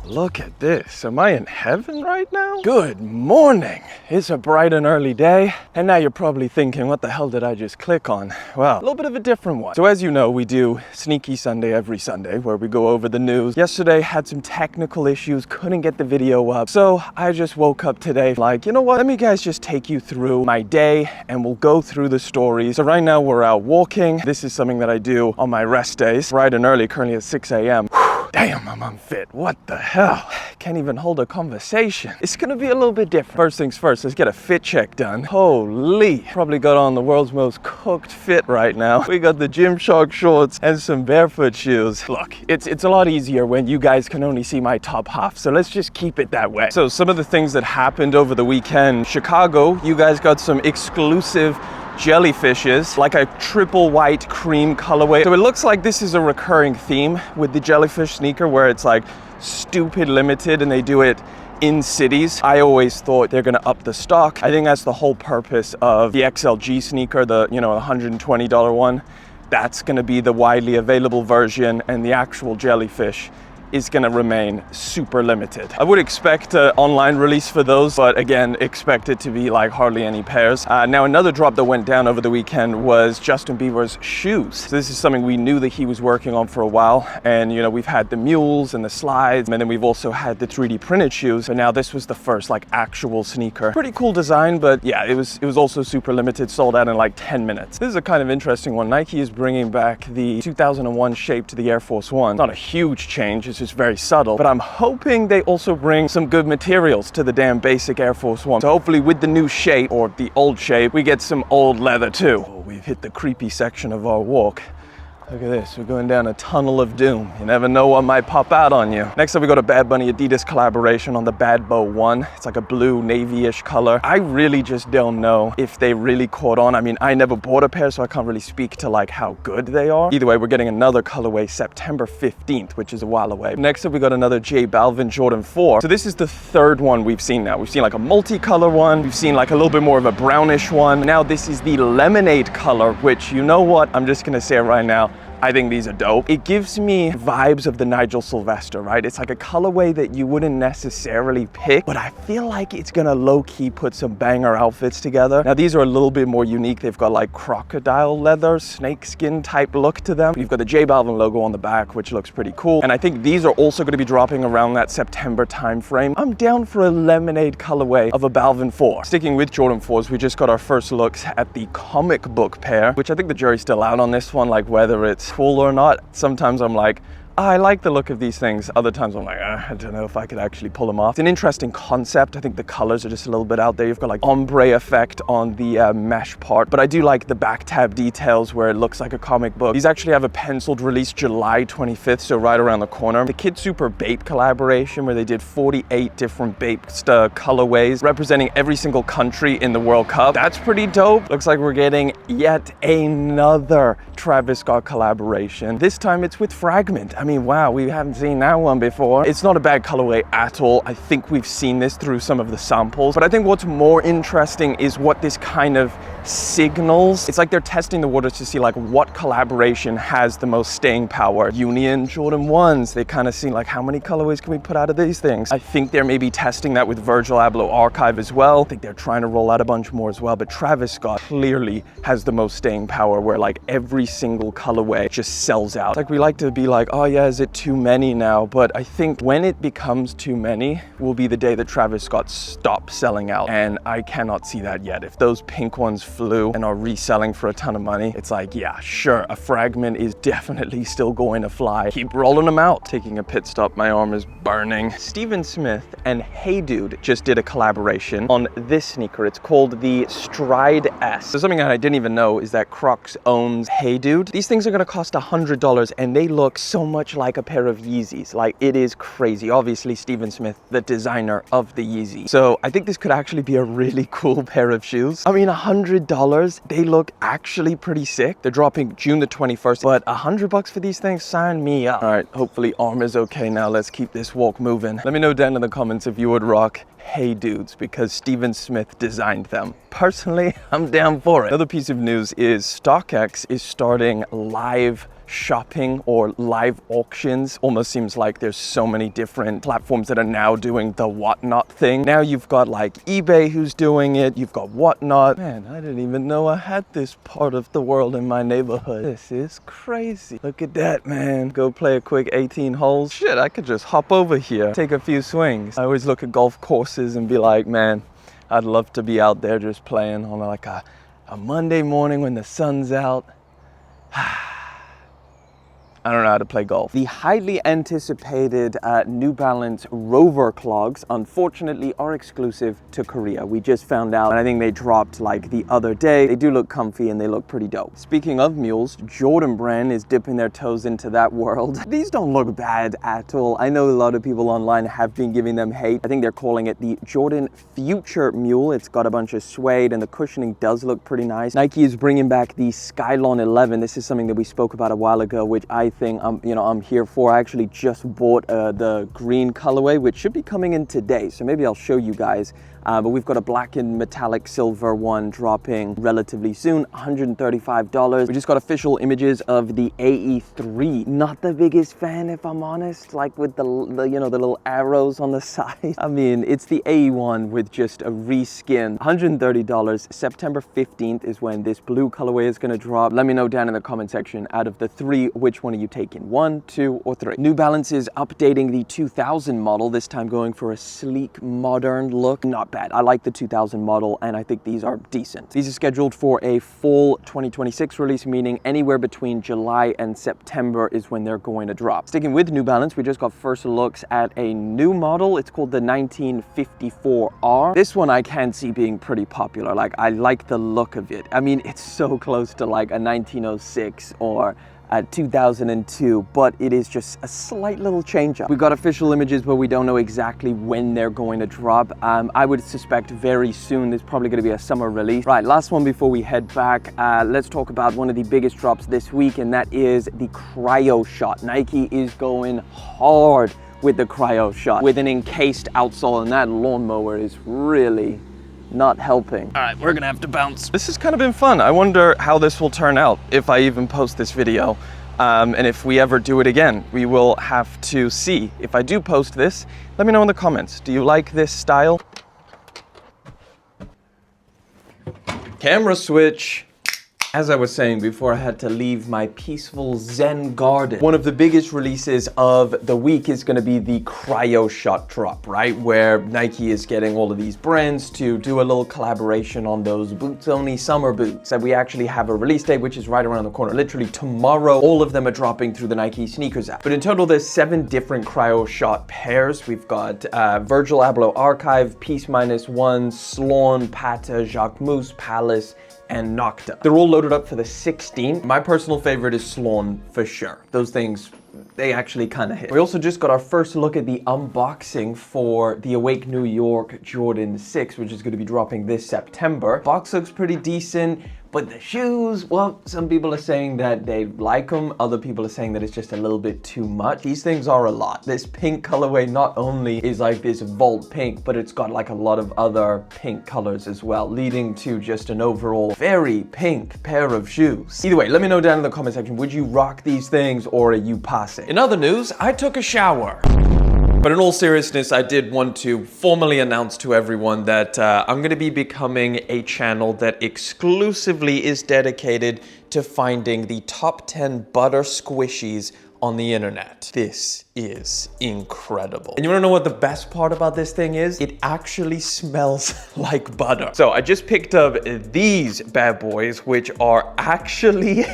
Look at this. Am I in heaven right now? Good morning. It's a bright and early day. And now you're probably thinking, what the hell did I just click on? Well, a little bit of a different one. So as you know, we do Sneaky Sunday every Sunday where we go over the news. Yesterday had some technical issues, couldn't get the video up. So I just woke up today like, you know what? Let me guys just take you through my day and we'll go through the stories. So right now we're out walking. This is something that I do on my rest days. Bright and early, currently at 6 a.m. Damn, I'm unfit. What the hell? Can't even hold a conversation. It's gonna be a little bit different. First things first, let's get a fit check done. Holy, probably got on the world's most cooked fit right now. We got the Gymshark shorts and some barefoot shoes. Look, it's a lot easier when you guys can only see my top half, so let's just keep it that way. So some of the things that happened over the weekend, Chicago, you guys got some exclusive jellyfishes, like a triple white cream colorway. So it looks like this is a recurring theme with the jellyfish sneaker where it's like stupid limited and they do it in cities. I always thought they're gonna up the stock. I think that's the whole purpose of the XLG sneaker, the $120 one. That's gonna be the widely available version, and the actual jellyfish is gonna remain super limited. I would expect an online release for those, but again, expect it to be like hardly any pairs. Now another drop that went down over the weekend was Justin Bieber's shoes. So this is something we knew that he was working on for a while, and we've had the mules and the slides, and then we've also had the 3D printed shoes, but now this was the first like actual sneaker. Pretty cool design, but yeah, it was also super limited, sold out in like 10 minutes. This is a kind of interesting one. Nike is bringing back the 2001 shape to the Air Force One. Not a huge change, it's just very subtle, but I'm hoping they also bring some good materials to the damn basic Air Force One. So hopefully with the new shape, or the old shape, we get some old leather too. Oh, we've hit the creepy section of our walk. Look at this, we're going down a tunnel of doom. You never know what might pop out on you. Next up, we got a Bad Bunny Adidas collaboration on the Bad Bow 1. It's like a blue navy-ish color. I really just don't know if they really caught on. I mean, I never bought a pair, so I can't really speak to like how good they are. Either way, we're getting another colorway September 15th, which is a while away. Next up, we got another J Balvin Jordan 4. So this is the third one we've seen now. We've seen like a multicolor one. We've seen like a little bit more of a brownish one. Now this is the lemonade color, which, you know what? I'm just gonna say it right now. I think these are dope. It gives me vibes of the Nigel Sylvester, right? It's like a colorway that you wouldn't necessarily pick, but I feel like it's gonna low-key put some banger outfits together. Now these are a little bit more unique. They've got like crocodile leather, snakeskin type look to them. You've got the J Balvin logo on the back, which looks pretty cool. And I think these are also gonna be dropping around that September time frame. I'm down for a lemonade colorway of a Balvin 4. Sticking with Jordan 4s, we just got our first looks at the comic book pair, which I think the jury's still out on this one, like whether it's cool or not. Sometimes I'm like, I like the look of these things. Other times I'm like, I don't know if I could actually pull them off. It's an interesting concept. I think the colors are just a little bit out there. You've got like ombre effect on the mesh part, but I do like the back tab details where it looks like a comic book. These actually have a penciled release July 25th, so right around the corner. The Kid Super Bape collaboration where they did 48 different Bape colorways representing every single country in the World Cup. That's pretty dope. Looks like we're getting yet another Travis Scott collaboration. This time it's with Fragment. I mean, wow, we haven't seen that one before. It's not a bad colorway at all. I think we've seen this through some of the samples, but I think what's more interesting is what this kind of signals. It's like they're testing the waters to see like what collaboration has the most staying power. Union Jordan 1s, they kind of see like how many colorways can we put out of these things. I think they're maybe testing that with Virgil Abloh Archive as well. I think they're trying to roll out a bunch more as well, but Travis Scott clearly has the most staying power where like every single colorway just sells out. Like we like to be like, oh yeah, is it too many now? But I think when it becomes too many will be the day that Travis Scott stops selling out, and I cannot see that yet. If those pink ones flew and are reselling for a ton of money, it's like, yeah, sure, a Fragment is definitely still going to fly. Keep rolling them out. Taking a pit stop, my arm is burning. Steven Smith and Hey Dude just did a collaboration on this sneaker. It's called the Stride S. So something that I didn't even know is that Crocs owns Hey Dude. These things are gonna cost $100 and they look so much like a pair of Yeezys. Like, it is crazy. Obviously, Steven Smith, the designer of the Yeezy. So I think this could actually be a really cool pair of shoes. I mean, $100, they look actually pretty sick. They're dropping June the 21st, but $100 for these things, sign me up. All right, hopefully arm is okay now. Let's keep this walk moving. Let me know down in the comments if you would rock Hey Dudes because Steven Smith designed them. Personally, I'm down for it. Another piece of news is StockX is starting live shopping or live auctions. Almost seems like there's so many different platforms that are now doing the whatnot thing. Now you've got like eBay who's doing it, you've got whatnot. Man, I didn't even know I had this part of the world in my neighborhood. This is crazy. Look at that, man. Go play a quick 18 holes. Shit, I could just hop over here, take a few swings. I always look at golf courses and be like, man, I'd love to be out there just playing on like a Monday morning when the sun's out. I don't know how to play golf. The highly anticipated New Balance Rover clogs, unfortunately, are exclusive to Korea. We just found out, and I think they dropped like the other day. They do look comfy and they look pretty dope. Speaking of mules, Jordan brand is dipping their toes into that world. These don't look bad at all. I know a lot of people online have been giving them hate. I think they're calling it the Jordan Future Mule. It's got a bunch of suede and the cushioning does look pretty nice. Nike is bringing back the Skylon 11. This is something that we spoke about a while ago, which I think I'm here for. I actually just bought the green colorway, which should be coming in today, so maybe I'll show you guys. But we've got a black and metallic silver one dropping relatively soon, $135. We just got official images of the AE3. Not the biggest fan, if I'm honest, like with the little arrows on the side. I mean, it's the AE1 with just a reskin. $130. September 15th is when this blue colorway is gonna drop. Let me know down in the comment section, out of the three, which one are you taking? 1, 2, or 3? New Balance is updating the 2000 model, this time going for a sleek, modern look. Not bad. I like the 2000 model and I think these are decent. These are scheduled for a full 2026 release, meaning anywhere between July and September is when they're going to drop. Sticking with New Balance, we just got first looks at a new model. It's called the 1954R. This one I can see being pretty popular. Like, I like the look of it. I mean, it's so close to like a 1906 or 2002, but it is just a slight little change up. We've got official images, but we don't know exactly when they're going to drop. I would suspect very soon. There's probably going to be a summer release. Right, last one before we head back. Let's talk about one of the biggest drops this week, and that is the Cryo Shot. Nike is going hard with the Cryo Shot with an encased outsole, and that lawnmower is really not helping. All right, we're gonna have to bounce. This has kind of been fun. I wonder how this will turn out if I even post this video. And if we ever do it again, we will have to see. If I do post this, let me know in the comments. Do you like this style? Camera switch. As I was saying before, I had to leave my peaceful Zen garden. One of the biggest releases of the week is going to be the Cryo Shot drop, right? Where Nike is getting all of these brands to do a little collaboration on those boots-only summer boots. And we actually have a release date, which is right around the corner. Literally tomorrow, all of them are dropping through the Nike sneakers app. But in total, there's 7 different Cryo Shot pairs. We've got Virgil Abloh Archive, Peace -1, Sloan, Pata, Jacquemus, Palace, and Nocta. They're all loaded up for the 16th. My personal favorite is Sloan for sure. Those things, they actually kind of hit. We also just got our first look at the unboxing for the Awake New York Jordan 6, which is going to be dropping this September. Box looks pretty decent. But the shoes, well, some people are saying that they like them. Other people are saying that it's just a little bit too much. These things are a lot. This pink colorway not only is like this Volt pink, but it's got like a lot of other pink colors as well, leading to just an overall very pink pair of shoes. Either way, let me know down in the comment section, would you rock these things or are you passing? In other news, I took a shower. But in all seriousness, I did want to formally announce to everyone that I'm going to be becoming a channel that exclusively is dedicated to finding the top 10 butter squishies on the internet. This is incredible. And you wanna know what the best part about this thing is? It actually smells like butter. So I just picked up these bad boys, which are actually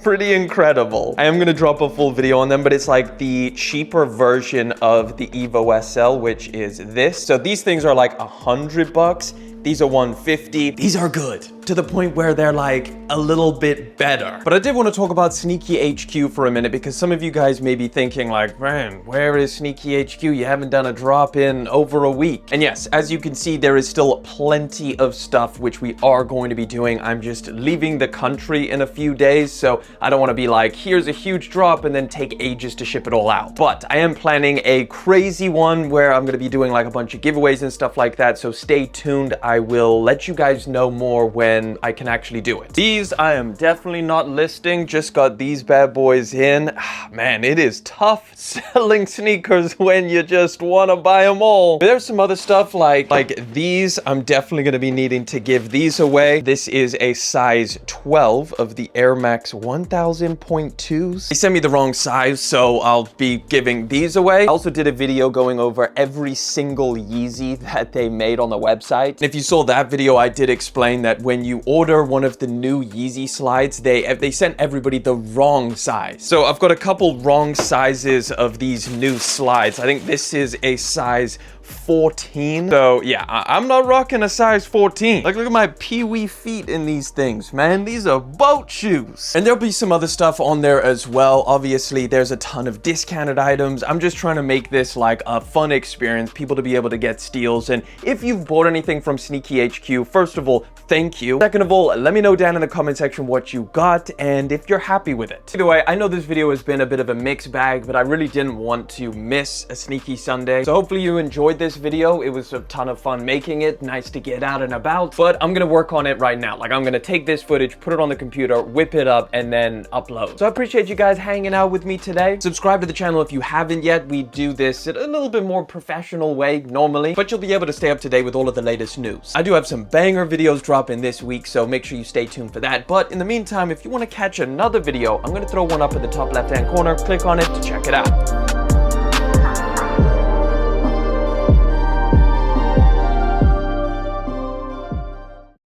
pretty incredible. I am gonna drop a full video on them, but it's like the cheaper version of the Evo SL, which is this. So these things are like $100. These are $150. These are good, to the point where they're like a little bit better. But I did want to talk about Sneaky HQ for a minute, because some of you guys may be thinking like, man, where is Sneaky HQ? You haven't done a drop in over a week. And yes, as you can see, there is still plenty of stuff which we are going to be doing. I'm just leaving the country in a few days, so I don't want to be like, here's a huge drop and then take ages to ship it all out. But I am planning a crazy one where I'm going to be doing like a bunch of giveaways and stuff like that, so stay tuned. I will let you guys know more when when I can actually do it. These I am definitely not listing, just got these bad boys in. Man, it is tough selling sneakers when you just want to buy them all. But there's some other stuff like these. I'm definitely going to be needing to give these away. This is a size 12 of the Air Max 1000.2s. They sent me the wrong size, so I'll be giving these away. I also did a video going over every single Yeezy that they made on the website. And if you saw that video, I did explain that when you order one of the new Yeezy slides, they sent everybody the wrong size. So I've got a couple wrong sizes of these new slides. I think this is a size 14. So yeah, I'm not rocking a size 14. Like, look at my pee-wee feet in these things, man. These are boat shoes. And there'll be some other stuff on there as well. Obviously, there's a ton of discounted items. I'm just trying to make this like a fun experience, people to be able to get steals. And if you've bought anything from Sneaky HQ, first of all, thank you. Second of all, let me know down in the comment section what you got and if you're happy with it. Either way, I know this video has been a bit of a mixed bag, but I really didn't want to miss a Sneaky Sunday. So hopefully you enjoyed this video. It was a ton of fun making it. Nice to get out and about, but I'm gonna work on it right now. Like, I'm gonna take this footage, put it on the computer, whip it up, and then upload. So I appreciate you guys hanging out with me today. Subscribe to the channel if you haven't yet. We do this in a little bit more professional way normally, but you'll be able to stay up to date with all of the latest news. I do have some banger videos dropping this week, so make sure you stay tuned for that. But in the meantime, if you want to catch another video, I'm gonna throw one up in the top left-hand corner. Click on it to check it out.